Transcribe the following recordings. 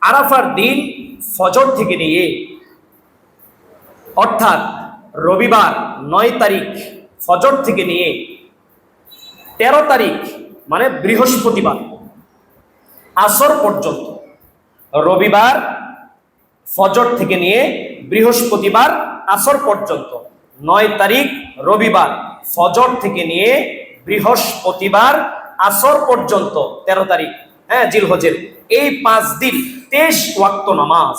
আরাফার দিন ফজর থেকে নিয়ে অর্থাৎ রবিবার ৯ তারিখ ফজর থেকে নিয়ে ১৩ তারিখ মানে বৃহস্পতিবার আসর পর্যন্ত, রবিবার ফজর থেকে নিয়ে বৃহস্পতিবার আসর পর্যন্ত, ৯ তারিখ রবিবার ফজর থেকে নিয়ে বৃহস্পতিবার আসর পর্যন্ত ১৩ তারিখ জিলহজের, এই ৫ দিন ২৩ ওয়াক্ত নামাজ।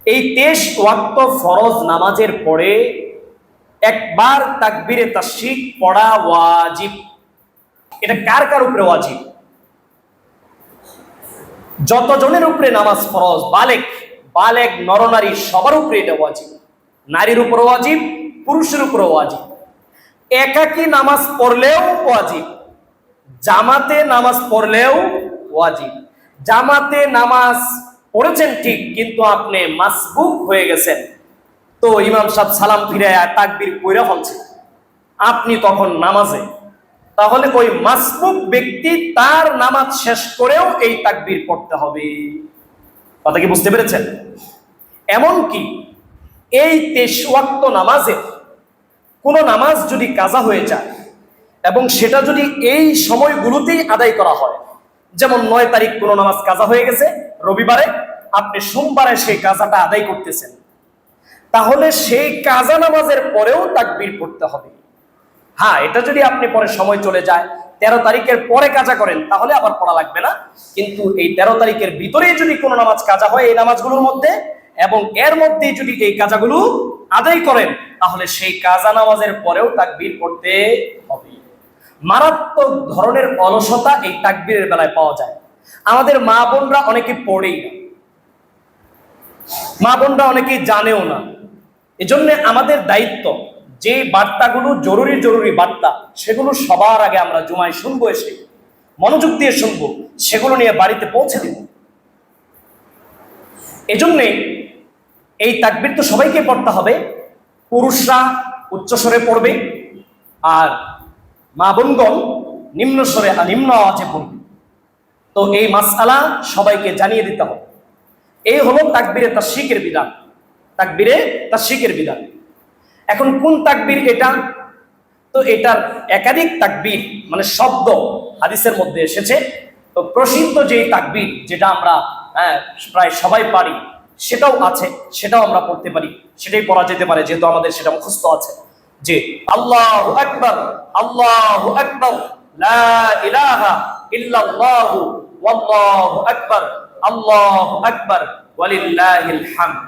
এই ২৩ ওয়াক্ত ফরজ নামাজের পরে একবার তাকবীরে তাশরিক পড়া ওয়াজিব। এটা কার কার উপরে ওয়াজিব? যতজনের উপরে নামাজ ফরজ, বালেগ নরনারী সবার উপরে এটা ওয়াজিব। নারীর উপর ওয়াজিব, পুরুষের উপর ওয়াজিব। একাকী নামাজ পড়লেও ওয়াজিব, জামাতে নামাজ পড়লেও ওয়াজিব। জামাতে নামাজ পড়েছেন ঠিক, কিন্তু আপনি মাসবুক হয়ে গেছেন, তো ইমাম সাহেব সালাম ফিরায়া তাকবীর কইরা ফেলছেন, আপনি তখন নামাজে, তাহলে ওই মাসবুক ব্যক্তি তার নামাজ শেষ করেও এই তাকবীর পড়তে হবে। কথা কি বুঝতে পেরেছেন? এমনকি এই ২৩ ওয়াক্ত নামাজে কোন নামাজ যদি কাজা হয়ে যায় এবং সেটা যদি এই সময়গুলোতেই আদায় করা হয়, যেমন ৯ তারিখ কোন নামাজ কাজা হয়ে গেছে রবিবারে, আপনি সোমবারে সেই কাজাটা আদায় করতেছেন, তাহলে সেই কাজা নামাজের পরেও তাকবীর পড়তে হবে। হ্যাঁ, এটা যদি আপনি পরে সময় চলে যায় ১৩ তারিখের পরে কাজা করেন, তাহলে আবার পড়া লাগবে না। কিন্তু এই ১৩ তারিখের ভিতরেই যদি কোনো নামাজ কাজা হয় এই নামাজগুলোর মধ্যে, এবং এর মধ্যেই যদি এই কাজাগুলো আদায় করেন, তাহলে সেই কাজা নামাজের পরেও তাকবীর পড়তে হবে। মারাত্মক ধরনের অলসতা এই তাকবীরের বেলায় পাওয়া যায়। আমাদের মা বোনরা অনেকে পড়েই না, মা বোনরা অনেকেই জানেও না। এজন্য আমাদের দায়িত্ব, যে বার্তাগুলো জরুরি বার্তা, সেগুলো সবার আগে আমরা জুমায় শুনবো, এসে মনোযোগ দিয়ে শুনবো, সেগুলো নিয়ে বাড়িতে পৌঁছে দিব। এজন্যে এই তাকবীর তো সবাইকে পড়তে হবে। পুরুষরা উচ্চস্বরে পড়বে, আর মা বোনগণ নিম্ন আওয়াজে পড়বে। তো এই মাসআলা সবাইকে জানিয়ে দিতে হবে। এই হলো তাকবীরে তাশরিকের বিধান, তাকবীরে তাশরিকের বিধান। এখন কোন তাকবীর এটা? তো এটার একাধিক তাকবীর মানে শব্দ হাদিসের মধ্যে এসেছে। তো প্রসিদ্ধ যেই তাকবীর, যেটা আমরা প্রায় সবাই পারি, সেটাও আছে, সেটাও আমরা পড়তে পারি, সেটাই পড়া যেতে পারে, যেহেতু আমাদের সেটা মুখস্থ আছে, যে আল্লাহু আকবার, আল্লাহু আকবার, লা ইলাহা ইল্লাল্লাহু ওয়াল্লাহু আকবার, আল্লাহু আকবার ওয়ালিল্লাহিল হামদ।